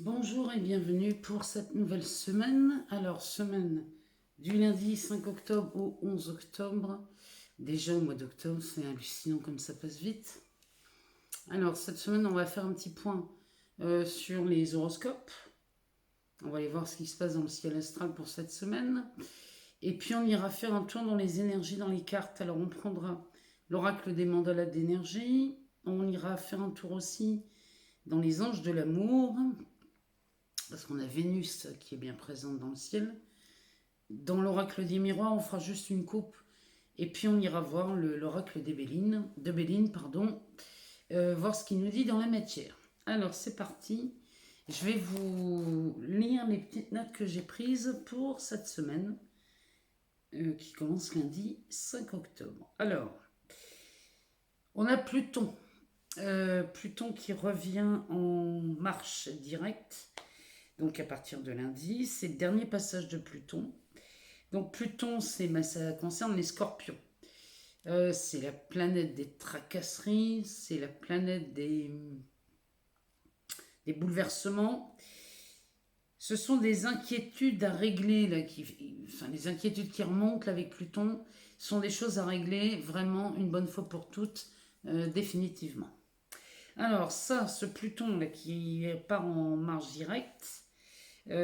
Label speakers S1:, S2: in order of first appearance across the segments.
S1: Bonjour et bienvenue pour cette nouvelle semaine. Alors, semaine du lundi 5 octobre au 11 octobre. Déjà au mois d'octobre, c'est hallucinant comme ça passe vite. Alors, cette semaine, on va faire un petit point sur les horoscopes. On va aller voir ce qui se passe dans le ciel astral pour cette semaine. Et puis, on ira faire un tour dans les énergies, dans les cartes. Alors, on prendra l'oracle des mandalas d'énergie. On ira faire un tour aussi dans les anges de l'amour, parce qu'on a Vénus qui est bien présente dans le ciel. Dans l'oracle des miroirs, on fera juste une coupe. Et puis on ira voir l'oracle de Béline, voir ce qu'il nous dit dans la matière. Alors c'est parti. Je vais vous lire les petites notes que j'ai prises pour cette semaine qui commence lundi 5 octobre. Alors, on a Pluton. Pluton qui revient en marche directe. Donc à partir de lundi, c'est le dernier passage de Pluton. Donc Pluton, ça concerne les scorpions. C'est la planète des tracasseries, c'est la planète des bouleversements. Ce sont des inquiétudes à régler, là, les inquiétudes qui remontent là, avec Pluton sont des choses à régler vraiment une bonne fois pour toutes, définitivement. Alors ça, ce Pluton là, qui part en marche directe,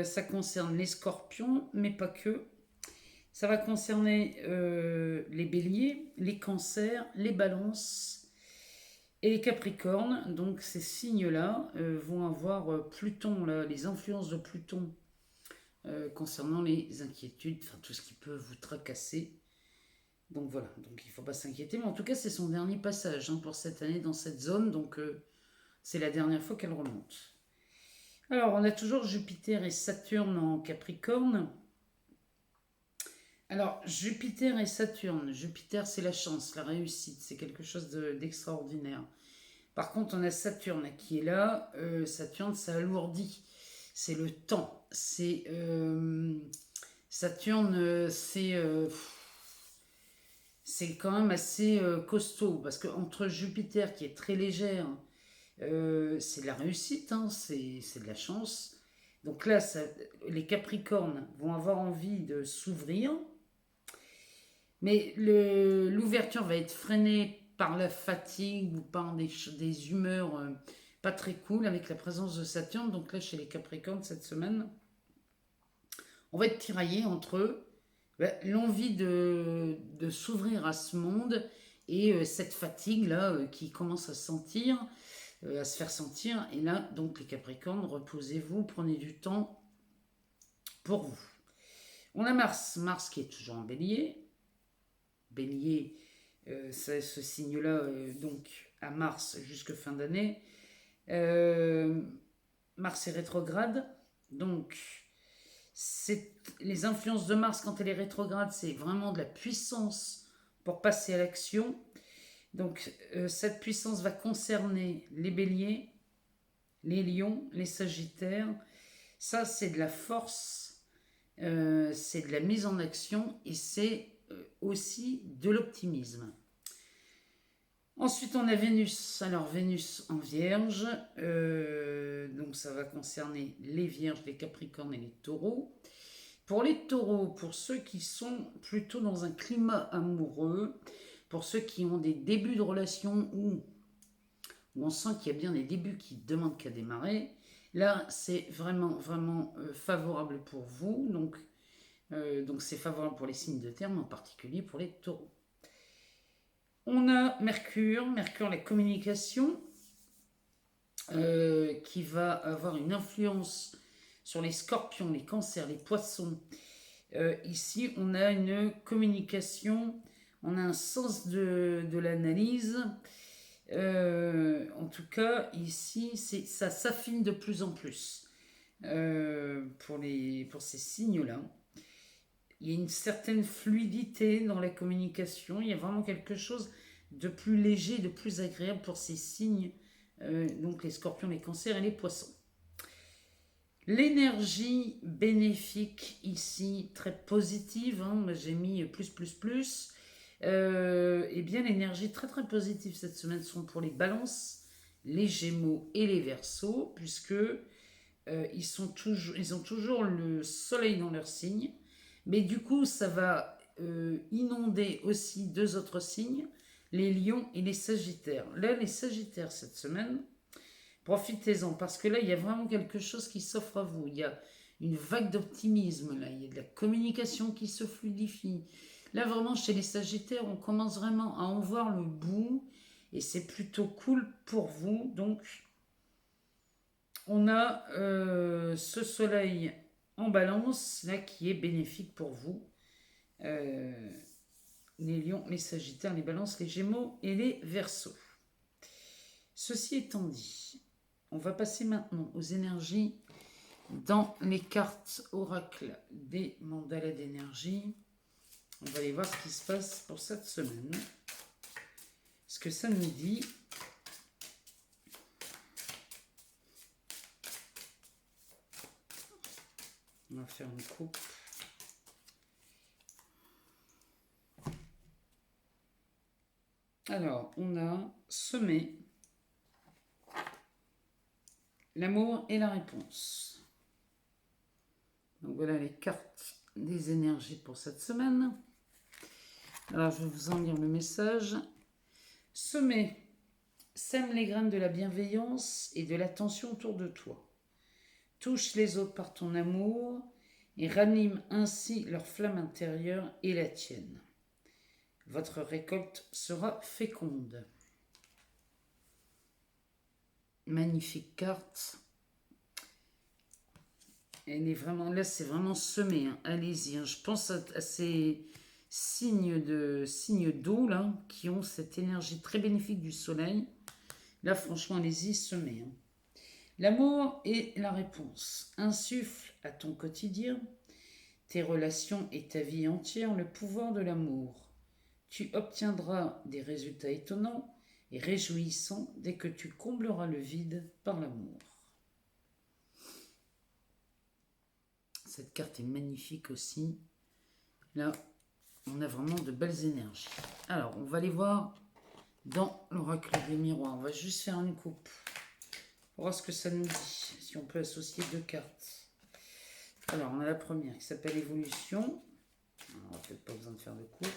S1: ça concerne les scorpions, mais pas que. Ça va concerner les béliers, les cancers, les balances et les capricornes. Donc ces signes-là vont avoir Pluton, là, les influences de Pluton concernant les inquiétudes, enfin tout ce qui peut vous tracasser. Donc voilà, donc il ne faut pas s'inquiéter. Mais en tout cas, c'est son dernier passage pour cette année dans cette zone. Donc c'est la dernière fois qu'elle remonte. Alors on a toujours Jupiter et Saturne en Capricorne. Alors, Jupiter et Saturne. Jupiter, c'est la chance, la réussite, c'est quelque chose d'extraordinaire. Par contre, on a Saturne qui est là. Saturne, ça alourdit. C'est le temps. Saturne, c'est quand même assez costaud. Parce qu'entre Jupiter, qui est très légère, c'est de la réussite, c'est de la chance. Donc là, les Capricornes vont avoir envie de s'ouvrir. Mais l'ouverture va être freinée par la fatigue ou par des humeurs pas très cool avec la présence de Saturne. Donc là, chez les Capricornes, cette semaine, on va être tiraillé entre l'envie de s'ouvrir à ce monde et cette fatigue-là qui commence à à se faire sentir. Et là, donc les Capricornes, reposez-vous, prenez du temps pour vous. On a Mars qui est toujours en bélier. Bélier, ce signe-là, donc à Mars jusque fin d'année. Mars est rétrograde, donc les influences de Mars quand elle est rétrograde, c'est vraiment de la puissance pour passer à l'action. Donc cette puissance va concerner les béliers, les lions, les sagittaires. Ça, c'est de la force, c'est de la mise en action et c'est aussi de l'optimisme. Ensuite, on a Vénus. Alors, Vénus en Vierge. Donc, ça va concerner les Vierges, les Capricornes et les Taureaux. Pour les Taureaux, pour ceux qui sont plutôt dans un climat amoureux, pour ceux qui ont des débuts de relation où on sent qu'il y a bien des débuts qui demandent qu'à démarrer, là, c'est vraiment, vraiment favorable pour vous. Donc, c'est favorable pour les signes de terre, mais en particulier pour les Taureaux. On a Mercure, la communication, qui va avoir une influence sur les scorpions, les cancers, les poissons. Ici, on a une communication, on a un sens de l'analyse. En tout cas, ici, ça s'affine de plus en plus pour ces signes-là. Il y a une certaine fluidité dans la communication. Il y a vraiment quelque chose de plus léger, de plus agréable pour ces signes, donc les scorpions, les cancers et les poissons. L'énergie bénéfique ici, très positive, j'ai mis plus. Et bien l'énergie très très positive cette semaine sont pour les balances, les gémeaux et les verseaux, puisque ils ont toujours le soleil dans leur signe, mais du coup, ça va inonder aussi deux autres signes, les lions et les sagittaires. Là, les sagittaires, cette semaine, profitez-en, parce que là, il y a vraiment quelque chose qui s'offre à vous. Il y a une vague d'optimisme, là, il y a de la communication qui se fluidifie. Là, vraiment, chez les sagittaires, on commence vraiment à en voir le bout, et c'est plutôt cool pour vous. Donc, on a ce soleil en balance, là, qui est bénéfique pour vous. Les lions, les sagittaires, les balances, les gémeaux et les verseaux. Ceci étant dit, on va passer maintenant aux énergies dans les cartes oracle des mandalas d'énergie. On va aller voir ce qui se passe pour cette semaine. Ce que ça nous dit. On va faire une coupe. Alors, on a semé l'amour et la réponse. Donc voilà les cartes des énergies pour cette semaine. Alors, je vais vous en lire le message. Semer, sème les graines de la bienveillance et de l'attention autour de toi. Touche les autres par ton amour et ranime ainsi leur flamme intérieure et la tienne. Votre récolte sera féconde. Magnifique carte. Elle est vraiment là, c'est vraiment semé. Hein. Allez-y. Hein. Je pense à ces signes d'eau là qui ont cette énergie très bénéfique du soleil. Là, franchement, allez-y, semez. Hein. L'amour est la réponse. Insuffle à ton quotidien, tes relations et ta vie entière le pouvoir de l'amour. Tu obtiendras des résultats étonnants et réjouissants dès que tu combleras le vide par l'amour. Cette carte est magnifique aussi. Là, on a vraiment de belles énergies. Alors, on va les voir dans l'oracle des miroirs. On va juste faire une coupe pour voir ce que ça nous dit. Si on peut associer deux cartes. Alors, on a la première qui s'appelle Évolution. On n'a peut-être pas besoin de faire de coupe.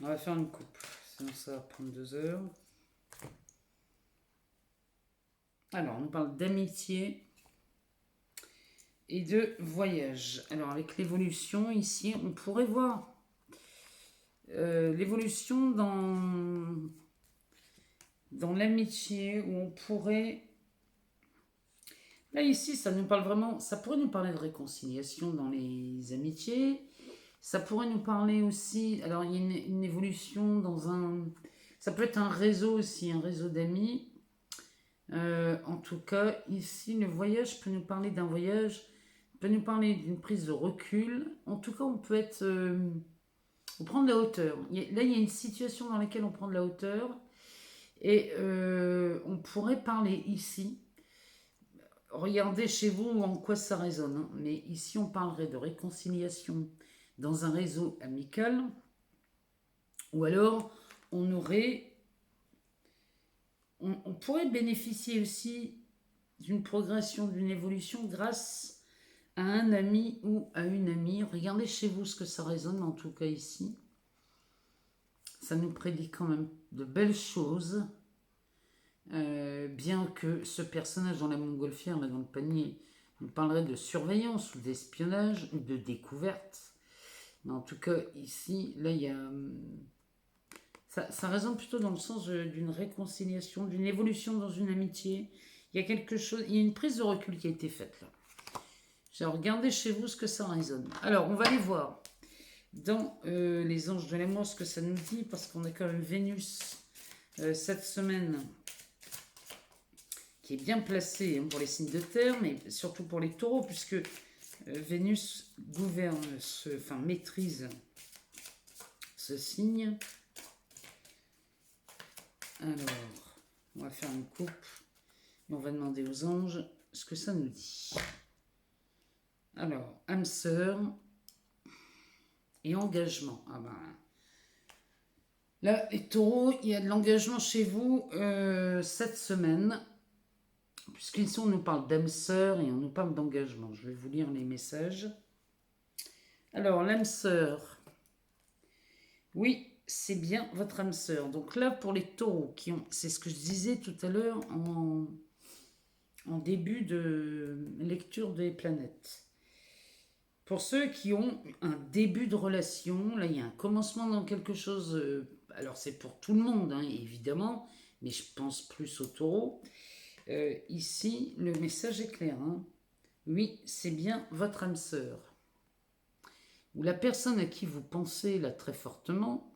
S1: On va faire une coupe, sinon ça va prendre 2 heures. Alors, on nous parle d'amitié et de voyage. Alors, avec l'évolution, ici, on pourrait voir l'évolution dans l'amitié, où on pourrait... Là, ici, ça nous parle vraiment... Ça pourrait nous parler de réconciliation dans les amitiés. Ça pourrait nous parler aussi... Alors, il y a une évolution dans un... Ça peut être un réseau aussi, un réseau d'amis. En tout cas, ici, le voyage peut nous parler d'un voyage, peut nous parler d'une prise de recul. En tout cas, on peut être... on prend de la hauteur. Là, il y a une situation dans laquelle on prend de la hauteur. Et on pourrait parler ici. Regardez chez vous en quoi ça résonne. Hein. Mais ici, on parlerait de réconciliation dans un réseau amical. Ou alors, on aurait... On pourrait bénéficier aussi d'une progression, d'une évolution grâce à un ami ou à une amie. Regardez chez vous ce que ça résonne, en tout cas ici. Ça nous prédit quand même de belles choses. Bien que ce personnage dans la montgolfière, là dans le panier, nous parlerait de surveillance ou d'espionnage ou de découverte. Mais en tout cas, ici, là, il y a... Ça résonne plutôt dans le sens d'une réconciliation, d'une évolution dans une amitié. Il y a quelque chose, il y a une prise de recul qui a été faite là. Regardez chez vous ce que ça résonne. Alors, on va aller voir dans les anges de l'amour ce que ça nous dit, parce qu'on a quand même Vénus cette semaine qui est bien placée pour les signes de terre, mais surtout pour les taureaux, puisque Vénus gouverne, maîtrise ce signe. Alors, on va faire une coupe et on va demander aux anges ce que ça nous dit. Alors, âme sœur et engagement. Ah ben, Là, les taureaux, il y a de l'engagement chez vous cette semaine. Puisqu'ici, on nous parle d'âme sœur et on nous parle d'engagement. Je vais vous lire les messages. Alors, l'âme sœur. Oui, c'est bien votre âme sœur. Donc là, pour les taureaux, c'est ce que je disais tout à l'heure en début de lecture des planètes. Pour ceux qui ont un début de relation, là, il y a un commencement dans quelque chose. Alors, c'est pour tout le monde, hein, évidemment, mais je pense plus aux taureaux. Ici, le message est clair. Hein. Oui, c'est bien votre âme sœur. Ou la personne à qui vous pensez là très fortement.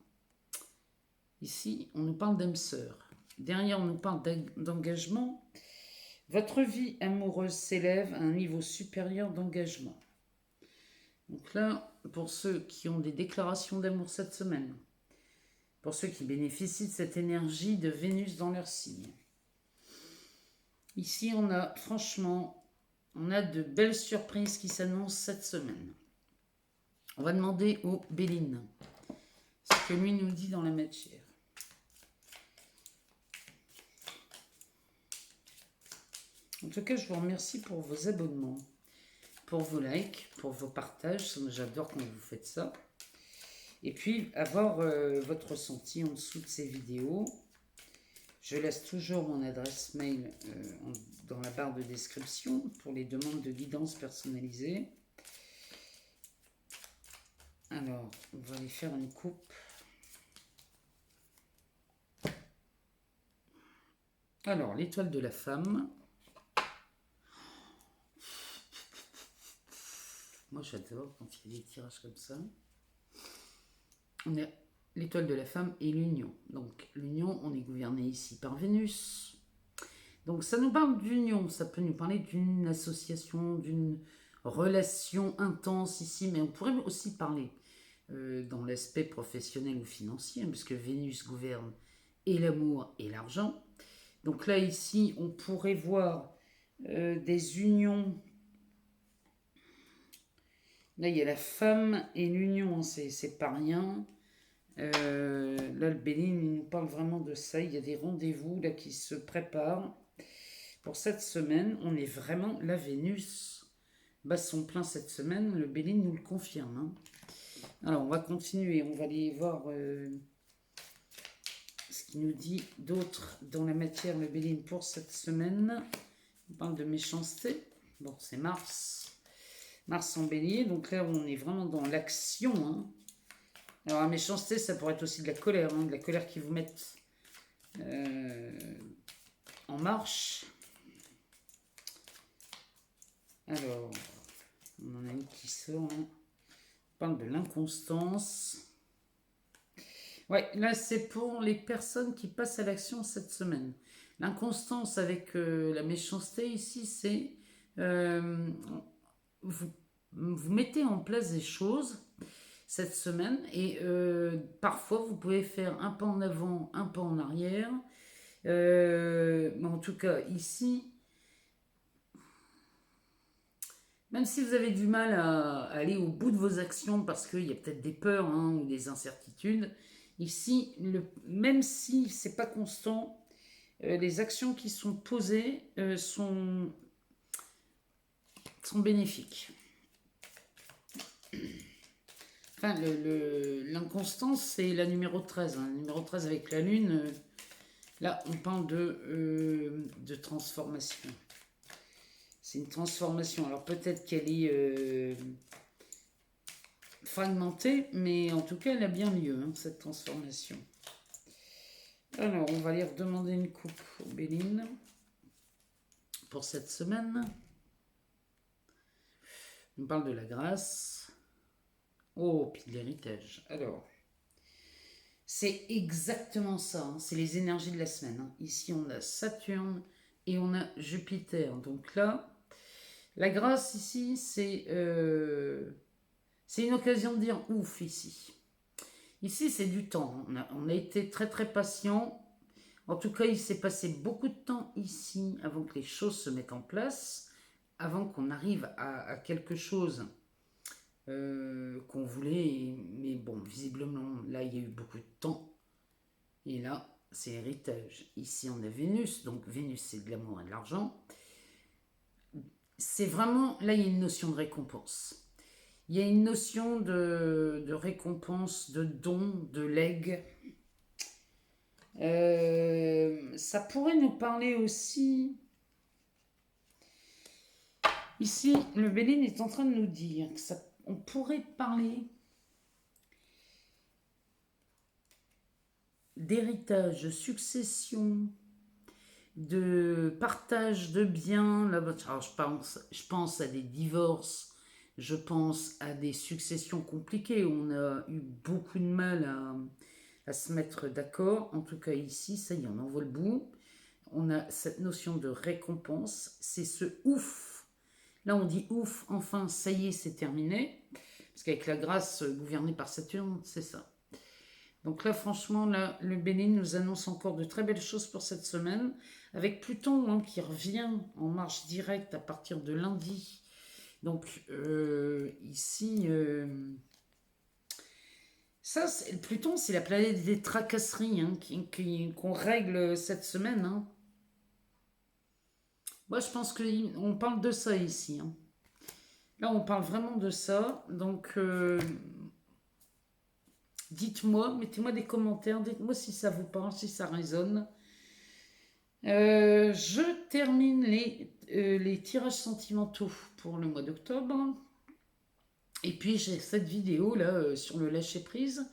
S1: Ici, on nous parle d'âme sœur. Derrière, on nous parle d'engagement. Votre vie amoureuse s'élève à un niveau supérieur d'engagement. Donc là, pour ceux qui ont des déclarations d'amour cette semaine, pour ceux qui bénéficient de cette énergie de Vénus dans leur signe. Ici, on a franchement, on a de belles surprises qui s'annoncent cette semaine. On va demander au Béline ce que lui nous dit dans la matière. En tout cas, je vous remercie pour vos abonnements, pour vos likes, pour vos partages. J'adore quand vous faites ça. Et puis, avoir votre ressenti en dessous de ces vidéos. Je laisse toujours mon adresse mail dans la barre de description pour les demandes de guidance personnalisée. Alors, on va aller faire une coupe. Alors, l'étoile de la femme. Moi, j'adore quand il y a des tirages comme ça. On a l'étoile de la femme et l'union. Donc, l'union, on est gouverné ici par Vénus. Donc, ça nous parle d'union. Ça peut nous parler d'une association, d'une relation intense ici. Mais on pourrait aussi parler dans l'aspect professionnel ou financier, hein, puisque Vénus gouverne et l'amour et l'argent. Donc là, ici, on pourrait voir des unions. Là, il y a la femme et l'union, c'est pas rien. Là, le Béline, il nous parle vraiment de ça. Il y a des rendez-vous là qui se préparent. Pour cette semaine, on est vraiment... La Vénus bat son plein cette semaine. Le Béline nous le confirme. Hein. Alors, on va continuer. On va aller voir ce qu'il nous dit d'autre dans la matière, le Béline, pour cette semaine. On parle de méchanceté. Bon, c'est Mars. Mars en bélier, donc là on est vraiment dans l'action. Hein. Alors la méchanceté, ça pourrait être aussi de la colère, hein, de la colère qui vous met en marche. Alors, on en a une qui sort. Hein. On parle de l'inconstance. Ouais, là c'est pour les personnes qui passent à l'action cette semaine. L'inconstance avec la méchanceté ici, c'est... vous mettez en place des choses cette semaine et parfois vous pouvez faire un pas en avant, un pas en arrière. Mais en tout cas, ici, même si vous avez du mal à aller au bout de vos actions parce qu'il y a peut-être des peurs hein, ou des incertitudes, ici, même si c'est pas constant, les actions qui sont posées sont bénéfiques. Enfin, l'inconstance, c'est la numéro 13. Hein. Numéro 13 avec la lune, là, on parle de transformation. C'est une transformation. Alors, peut-être qu'elle est fragmentée, mais en tout cas, elle a bien lieu, hein, cette transformation. Alors, on va aller redemander une coupe au Béline pour cette semaine. On parle de la grâce. Oh, puis de l'héritage. Alors, c'est exactement ça. Hein. C'est les énergies de la semaine. Hein. Ici, on a Saturne et on a Jupiter. Donc là, la grâce ici, c'est une occasion de dire ouf ici. Ici, c'est du temps. On a été très très patient. En tout cas, il s'est passé beaucoup de temps ici avant que les choses se mettent en place, avant qu'on arrive à quelque chose qu'on voulait, mais bon, visiblement, là, il y a eu beaucoup de temps Et là, c'est héritage. Ici, on a Vénus. Donc, Vénus, c'est de l'amour et de l'argent. C'est vraiment... Là, il y a une notion de récompense. Il y a une notion de récompense, de don, de legs. Ça pourrait nous parler aussi... Ici, le Béline est en train de nous dire que ça, on pourrait parler d'héritage, de succession, de partage de biens. Là, alors je pense à des divorces, je pense à des successions compliquées. On a eu beaucoup de mal à se mettre d'accord. En tout cas ici, ça y est, on en voit le bout. On a cette notion de récompense, c'est ce ouf. Là, on dit ouf, enfin, ça y est, c'est terminé. Parce qu'avec la grâce gouvernée par Saturne, c'est ça. Donc là, franchement, là, le Bénin nous annonce encore de très belles choses pour cette semaine, avec Pluton hein, qui revient en marche directe à partir de lundi. Donc ici, ça, Pluton, c'est la planète des tracasseries hein, qu'on règle cette semaine. Hein. Moi, je pense qu'on parle de ça ici. Hein. Là, on parle vraiment de ça. Donc, dites-moi, mettez-moi des commentaires, dites-moi si ça vous parle, si ça résonne. Je termine les tirages sentimentaux pour le mois d'octobre. Et puis j'ai cette vidéo là sur le lâcher prise.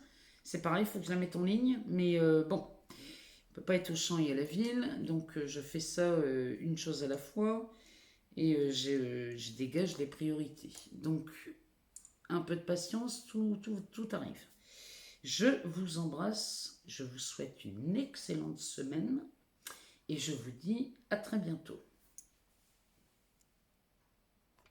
S1: C'est pareil, il faut que je la mette en ligne. Mais bon, on ne peut pas être au champ et à la ville. Donc je fais ça une chose à la fois. Et je dégage les priorités. Donc un peu de patience, tout arrive. Je vous embrasse, je vous souhaite une excellente semaine et je vous dis à très bientôt.